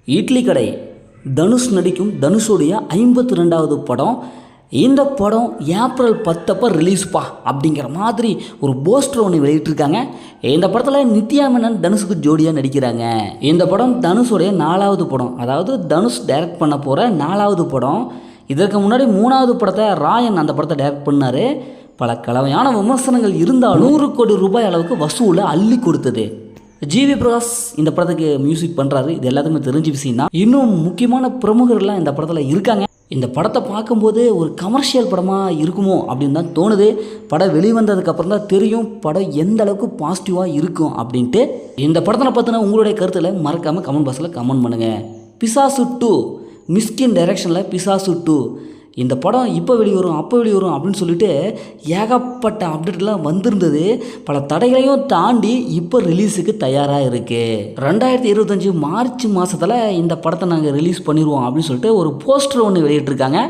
இட்லி கடை தனுஷ் நடிக்கும் தனுஷோடைய 52வது படம். இந்த படம் ஏப்ரல் 10 ரிலீஸ்ப்பா அப்படிங்கிற மாதிரி ஒரு போஸ்டர் ஒன்று வெளியிட்டிருக்காங்க. இந்த படத்தில் நித்யா மேனன் தனுஷுக்கு ஜோடியாக நடிக்கிறாங்க. இந்த படம் தனுஷோடைய 4வது படம், அதாவது தனுஷ் டைரக்ட் பண்ண போகிற 4வது படம். இதற்கு முன்னாடி 3வது படத்தை ராயன் அந்த படத்தை டைரக்ட் பண்ணார். பல கலவையான விமர்சனங்கள் இருந்தாலும் 100 கோடி ரூபாய் அளவுக்கு வசூலை அள்ளி கொடுத்தது. ஜிவி பிரகாஷ் இந்த படத்துக்கு மியூசிக் பண்ணுறாரு. இது எல்லாத்துக்குமே தெரிஞ்ச விஷயம் தான். இன்னும் முக்கியமான பிரமுகர்கள்லாம் இந்த படத்தில் இருக்காங்க. இந்த படத்தை பார்க்கும்போது ஒரு கமர்ஷியல் படமாக இருக்குமோ அப்படின்னு தான் தோணுது. படம் வெளிவந்ததுக்கப்புறம் தான் தெரியும் படம் எந்த அளவுக்கு பாசிட்டிவாக இருக்கும் அப்படின்ட்டு. இந்த படத்தில் பார்த்தினா உங்களுடைய கருத்தில் மறக்காமல் கமெண்ட் பாக்ஸில் கமெண்ட் பண்ணுங்கள். பிசாசு 2 மிஸ்கின் டைரக்ஷனில் பிசாசு 2 இந்த படம் இப்போ வெளிவரும் அப்போ வெளிவரும் அப்படின்னு சொல்லிட்டு ஏகப்பட்ட அப்டேட்லாம் வந்திருந்தது. பல தடைகளையும் தாண்டி இப்போ ரிலீஸுக்கு தயாராக இருக்குது. 2025 மார்ச் மாதத்தில் இந்த படத்தை நாங்கள் ரிலீஸ் பண்ணிடுவோம் அப்படின்னு சொல்லிட்டு ஒரு போஸ்டர் ஒன்று வெளியிட்டிருக்காங்க.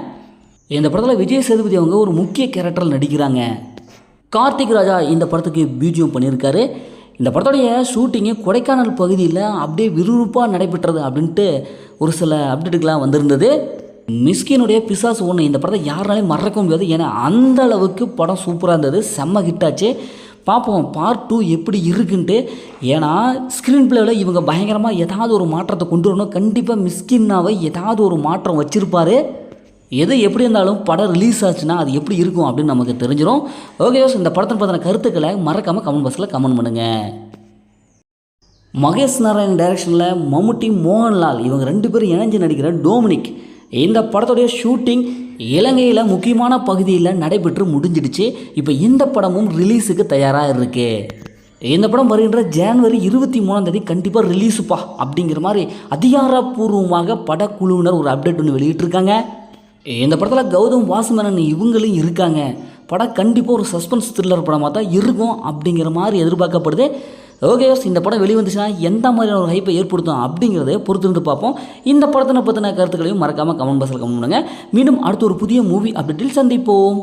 இந்த படத்தில் விஜய் சேதுபதி அவங்க ஒரு முக்கிய கேரக்டரில் நடிக்கிறாங்க. கார்த்திக் ராஜா இந்த படத்துக்கு பிஜிஎம் பண்ணியிருக்காரு. இந்த படத்துடைய ஷூட்டிங்கு கொடைக்கானல் பகுதியில் அப்படியே விறுவிறுப்பாக நடைபெற்றது அப்படின்ட்டு ஒரு சில அப்டேட்டுக்கெலாம் வந்திருந்தது. மிஸ்கினுடைய பிசாசு 1 இந்த படத்தை யாராலையும் மறக்க முடியாது. ஏன்னா அந்த அளவுக்கு படம் சூப்பராக இருந்தது, செம்ம ஹிட்டாச்சு. பார்ப்போம் பார்ட் 2 எப்படி இருக்குன்ட்டு. ஏன்னா ஸ்க்ரீன் பிளேவில் இவங்க பயங்கரமாக ஏதாவது ஒரு மாற்றத்தை கொண்டு வரணும். கண்டிப்பாக மிஸ்கின்னாவை ஏதாவது ஒரு மாற்றம் வச்சுருப்பார். எது எப்படி இருந்தாலும் படம் ரிலீஸ் ஆச்சுன்னா அது எப்படி இருக்கும் அப்படின்னு நமக்கு தெரிஞ்சிடும். ஓகே, இந்த படத்தை பற்றின கருத்துக்களை மறக்காமல் கமெண்ட் பாக்ஸில் கமெண்ட் பண்ணுங்கள். மகேஷ் நாராயண் டைரக்ஷனில் மம்முட்டி மோகன்லால் இவங்க 2 பேரும் இணைஞ்சு நடிக்கிற டோமினிக் இந்த படத்துடைய ஷூட்டிங் இலங்கையில் முக்கியமான பகுதியில் நடைபெற்று முடிஞ்சிடுச்சு. இப்போ இந்த படமும் ரிலீஸுக்கு தயாராக இருக்குது. இந்த படம் வருகின்ற ஜனவரி 23 கண்டிப்பாக ரிலீஸுப்பா அப்படிங்கிற மாதிரி அதிகாரப்பூர்வமாக படக்குழுவினர் ஒரு அப்டேட் ஒன்று வெளியிட்டிருக்காங்க. இந்த படத்தில் கௌதம் வாசுமேனன் இவங்களும் இருக்காங்க. படம் கண்டிப்பாக ஒரு சஸ்பென்ஸ் த்ரில்லர் படமாக தான் இருக்கும் அப்படிங்கிற மாதிரி எதிர்பார்க்கப்படுது. ஓகே, இந்த படம் வெளிவந்துச்சுன்னா எந்த மாதிரியான ஒரு ஹைப்பை ஏற்படுத்தும் அப்படிங்கிறத பொறுத்திருந்து பார்ப்போம். இந்த படத்தினை பற்றின கருத்துக்களையும் மறக்காமல் கமெண்ட் பாக்ஸில் கமெண்ட் பண்ணுங்கள். மீண்டும் அடுத்த ஒரு புதிய மூவி அப்டேட்டில் சந்திப்போம்.